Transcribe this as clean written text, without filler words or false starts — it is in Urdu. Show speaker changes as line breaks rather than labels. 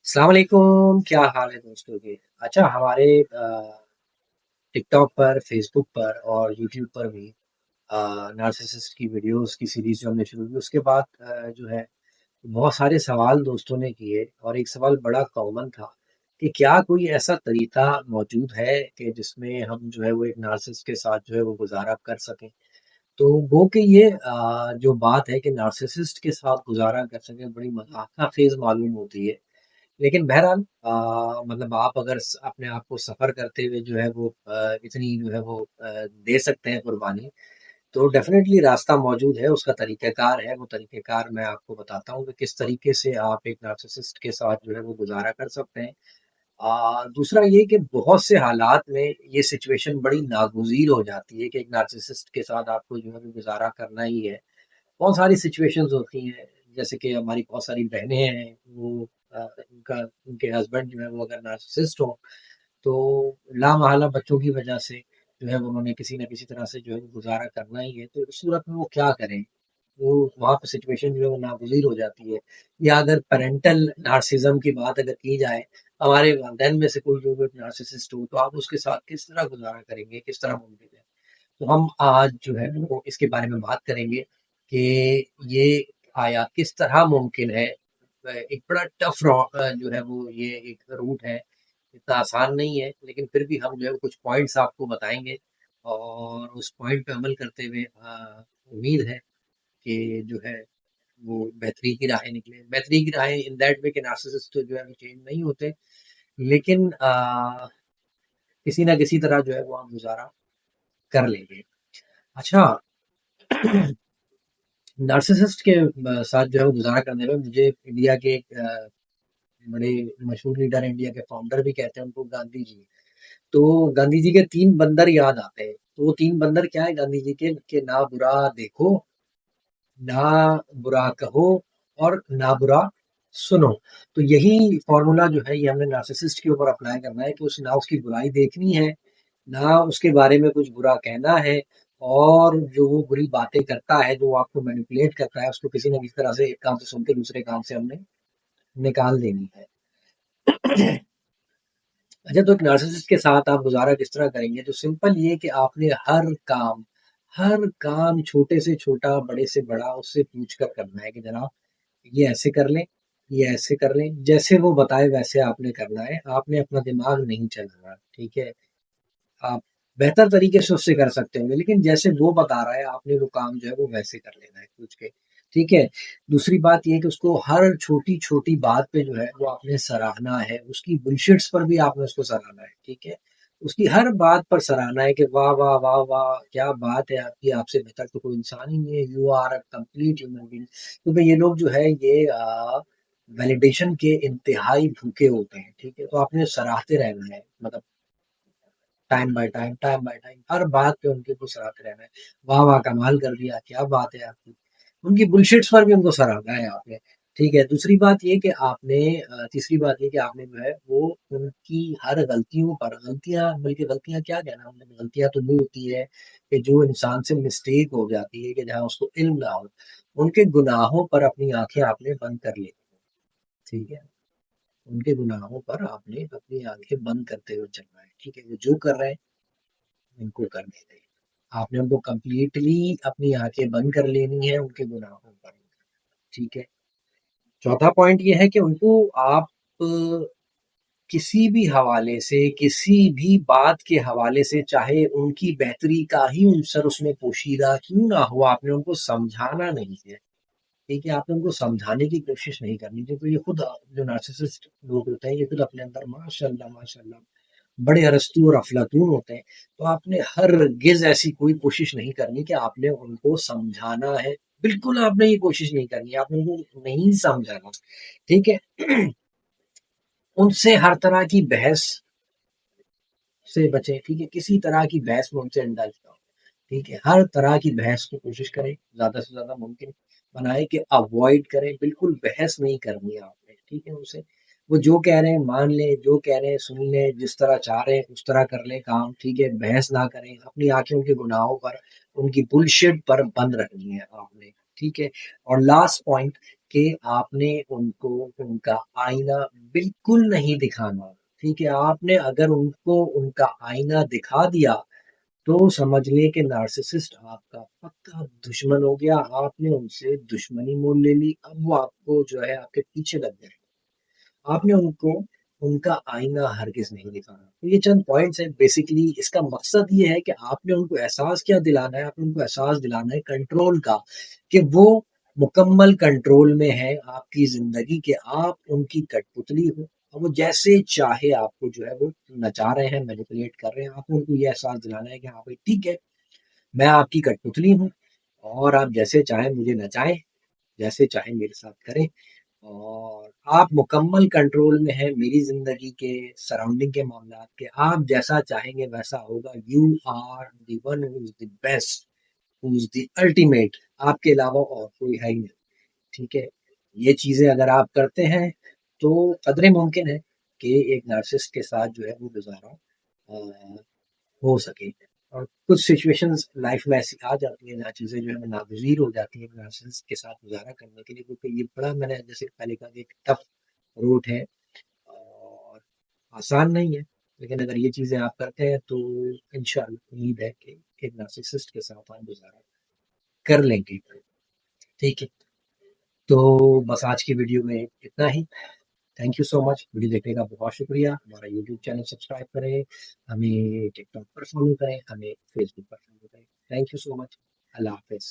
السلام علیکم، کیا حال ہے دوستوں کے؟ اچھا، ہمارے ٹک ٹاک پر، فیس بک پر اور یوٹیوب پر بھی نارسسسٹ کی ویڈیوز کی سیریز جو ہم نے شروع کی، اس کے بعد جو ہے بہت سارے سوال دوستوں نے کیے، اور ایک سوال بڑا کامن تھا کہ کیا کوئی ایسا طریقہ موجود ہے کہ جس میں ہم جو ہے وہ ایک نارسسسٹ کے ساتھ جو ہے وہ گزارا کر سکیں؟ تو وہ کہ یہ جو بات ہے کہ نارسسسٹ کے ساتھ گزارا کر سکیں، بڑی مضحکہ خیز معلوم ہوتی ہے، لیکن بہرحال مطلب آپ اگر اپنے آپ کو سفر کرتے ہوئے جو ہے وہ اتنی جو ہے وہ دے سکتے ہیں قربانی، تو ڈیفینیٹلی راستہ موجود ہے، اس کا طریقہ کار ہے۔ وہ طریقہ کار میں آپ کو بتاتا ہوں کہ کس طریقے سے آپ ایک نارسسسٹ کے ساتھ جو ہے وہ گزارا کر سکتے ہیں۔ دوسرا یہ کہ بہت سے حالات میں یہ سچویشن بڑی ناگزیر ہو جاتی ہے کہ ایک نارسسسٹ کے ساتھ آپ کو جو ہے وہ گزارا کرنا ہی ہے۔ بہت ساری سچویشنز ہوتی ہیں، جیسے کہ ہماری بہت ساری بہنیں ہیں، وہ ان کے ہسبینڈ جو ہے وہ اگر نارسسسٹ ہوں تو لامحالہ بچوں کی وجہ سے جو ہے وہ انہوں نے کسی نہ کسی طرح سے جو ہے وہ گزارا کرنا ہی ہے، تو اس صورت میں وہ کیا کریں؟ وہ وہاں پہ سچویشن جو ہے وہ ناگزیر ہو جاتی ہے۔ یا اگر پیرنٹل نارسزم کی بات اگر کی جائے، ہمارے والدین میں سے کوئی جو نارسسسٹ ہو، تو آپ اس کے ساتھ کس طرح گزارا کریں گے، کس طرح ممکن ہے؟ تو ہم آج جو ہے وہ اس کے بارے میں بات کریں گے کہ یہ آیا کس طرح ممکن ہے۔ ایک بڑا ٹف جو ہے وہ یہ ایک روٹ ہے، اتنا آسان نہیں ہے، لیکن پھر بھی ہم جو ہے وہ کچھ پوائنٹس آپ کو بتائیں گے، اور اس پوائنٹ پہ عمل کرتے ہوئے امید ہے کہ جو ہے وہ بہتری کی راہیں نکلے، بہتری کی راہیں ان دیٹ وے کہ نارسسسٹ تو جو ہے وہ چینج نہیں ہوتے، لیکن کسی نہ کسی طرح جو ہے وہ ہم گزارا کر لیں گے۔ اچھا، نارسسسٹ کے ساتھ جو ہے وہ گزارا کرنے میں مجھے انڈیا کے ایک بڑے مشہور لیڈر، انڈیا کے فاؤنڈر بھی کہتے ہیں ان کو، گاندھی جی۔ تو گاندھی جی کے 3 بندر یاد آتے ہیں، تو وہ 3 بندر کیا ہے گاندھی جی کے؟ کہ نہ برا دیکھو، نہ برا کہو، اور نہ برا سنو۔ تو یہی فارمولا جو ہے یہ ہم نے نارسسسٹ کے اوپر اپلائی کرنا ہے کہ نہ اس کی برائی دیکھنی ہے، نہ اس کے بارے میں کچھ برا کہنا ہے، اور جو وہ بری باتیں کرتا ہے، جو آپ کو مینیپولیٹ کرتا ہے، اس کو کسی نہ کسی طرح سے ایک کام سے سن کے دوسرے کام سے ہم نے نکال دینی ہے۔ اچھا، تو ایک نارسسسٹ کے ساتھ آپ گزارا کس طرح کریں گے؟ تو سمپل یہ کہ آپ نے ہر کام چھوٹے سے چھوٹا، بڑے سے بڑا اس سے پوچھ کر کرنا ہے کہ جناب یہ ایسے کر لیں، یہ ایسے کر لیں، جیسے وہ بتائے ویسے آپ نے کرنا ہے، آپ نے اپنا دماغ نہیں چلانا، ٹھیک ہے؟ آپ بہتر طریقے سے اس سے کر سکتے ہوں گے، لیکن جیسے وہ بتا رہا ہے آپ نے وہ کام جو ہے وہ ویسے کر لینا ہے پوچھ کے، ٹھیک ہے؟ دوسری بات یہ کہ اس کو ہر چھوٹی چھوٹی بات پہ جو ہے وہ آپ نے سراہنا ہے، اس کی بلشٹس پر بھی آپ نے اس کو سراہنا ہے، ٹھیک ہے؟ اس کی ہر بات پر سراہنا ہے کہ واہ واہ واہ واہ، کیا بات ہے آپ کی، آپ سے بہتر تو کوئی انسان ہی نہیں ہے، you are a complete human being. کیونکہ یہ لوگ جو ہے یہ ویلیڈیشن کے انتہائی بھوکے ہوتے ہیں، ٹھیک ہے؟ تو آپ نے سراہتے رہنا ہے، مطلب ٹائم بائی ٹائم ہر بات پہ ان کے کو سراہتے رہنا ہے، واہ واہ کمال کر دیا، کیا بات ہے آپ کی، ان کی بلشٹس پر بھی ان کو سراہنا ہے آپ نے، ٹھیک ہے؟ دوسری بات یہ کہ آپ نے تیسری بات یہ کہ آپ نے جو ہے وہ ان کی ہر غلطیوں پر، غلطیاں بلکہ غلطیاں کیا کہنا، غلطیاں تو وہ ہوتی ہے کہ جو انسان سے مسٹیک ہو جاتی ہے کہ جہاں اس کو علم نہ ہو، ان کے گناہوں پر اپنی آنکھیں آپ نے بند کر لی، ٹھیک ہے؟ ان کے گناہوں پر آپ نے اپنی آنکھیں بند کرتے ہوئے چلنا ہے، ٹھیک ہے؟ وہ جو کر رہے ہیں ان کو کرنے دیں، آپ نے ان کو کمپلیٹلی اپنی آنکھیں بند کر لینی ہے ان کے گناہوں پر، ٹھیک ہے؟ چوتھا پوائنٹ یہ ہے کہ ان کو آپ کسی بھی حوالے سے، کسی بھی بات کے حوالے سے، چاہے ان کی بہتری کا ہی عنصر اس میں پوشیدہ کیوں نہ ہو، آپ نے ان کو سمجھانا نہیں ہے، ٹھیک ہے؟ آپ نے ان کو سمجھانے کی کوشش نہیں کرنی، کیونکہ یہ خود جو نارسسسٹ لوگ ہوتے ہیں یہ خود اپنے اندر ماشاء اللہ بڑے ارسطو اور افلاطون ہوتے ہیں، تو آپ نے ہرگز ایسی کوئی کوشش نہیں کرنی کہ آپ نے ان کو سمجھانا ہے، بالکل آپ نے یہ کوشش نہیں کرنی، آپ نے ان کو نہیں سمجھانا، ٹھیک ہے؟ ان سے ہر طرح کی بحث سے بچیں، ٹھیک ہے؟ کسی طرح کی بحث میں ان سے انڈلج نہ ہو، ٹھیک ہے؟ ہر طرح کی بحث کی کوشش کریں، زیادہ سے زیادہ ممکن بنائے کہ اوائڈ کریں، بالکل بحث نہیں کرنی ہے آپ نے، ٹھیک ہے؟ ان سے وہ جو کہہ رہے ہیں مان لیں، جو کہہ رہے ہیں سن لیں، جس طرح چاہ رہے ہیں اس طرح کر لیں کام، ٹھیک ہے؟ بحث نہ کریں، اپنی آنکھیں ان کے گناہوں پر، ان کی بلشٹ پر بند رکھنی ہے آپ نے، ٹھیک ہے؟ اور لاسٹ پوائنٹ کہ آپ نے ان کو ان کا آئینہ بالکل نہیں دکھانا، ٹھیک ہے؟ آپ نے اگر ان کو ان کا آئینہ دکھا دیا تو سمجھ لیں کہ نارسسسٹ آپ کا پکا دشمن ہو گیا، آپ نے ان سے دشمنی مول لے لی، اب وہ آپ کو جو ہے آپ کے پیچھے لگ گئے، آپ نے ان کو ان کا آئینہ ہرگز نہیں دکھانا۔ تو یہ چند پوائنٹس ہیں، بیسیکلی اس کا مقصد یہ ہے کہ آپ نے ان کو احساس کیا دلانا ہے، آپ نے ان کو احساس دلانا ہے کنٹرول کا، کہ وہ مکمل کنٹرول میں ہے آپ کی زندگی کے، آپ ان کی کٹ پتلی ہو اور وہ جیسے چاہے آپ کو جو ہے وہ نچا رہے ہیں، مینیپولیٹ کر رہے ہیں۔ آپ نے ان کو یہ احساس دلانا ہے کہ ہاں بھائی ٹھیک ہے، میں آپ کی کٹ پتلی ہوں اور آپ جیسے چاہیں مجھے نچائیں، جیسے چاہیں میرے ساتھ کریں، اور آپ مکمل کنٹرول میں ہیں میری زندگی کے سراؤنڈنگ کے معاملات کے، آپ جیسا چاہیں گے ویسا ہوگا، you are the one who is the best, who is the ultimate, آپ کے علاوہ اور کوئی ہے ہی نہیں، ٹھیک ہے؟ یہ چیزیں اگر آپ کرتے ہیں تو قدرے ممکن ہے کہ ایک نارسسٹ کے ساتھ جو ہے وہ گزارا ہو سکے۔ اور کچھ سچویشنز لائف میں ایسی آ جاتی ہیں جہاں چیزیں جو ہے ناگزیر ہو جاتی ہیں نارسسسٹ کے ساتھ گزارا کرنے کے لیے، کیونکہ یہ بڑا، میں نے جیسے پہلے کہا کہ ایک ٹف روٹ ہے اور آسان نہیں ہے، لیکن اگر یہ چیزیں آپ کرتے ہیں تو انشاءاللہ امید ہے کہ ایک نارسسسٹ کے ساتھ آپ گزارا کر لیں گے، ٹھیک ہے؟ تو بس آج کی ویڈیو میں اتنا ہی، thank you so much, video دیکھنے کا بہت شکریہ، ہمارا یوٹیوب چینل سبسکرائب کریں، ہمیں ٹک ٹاک پر فالو کریں، ہمیں فیس بک پر فالو کریں، تھینک یو سو مچ، اللہ حافظ۔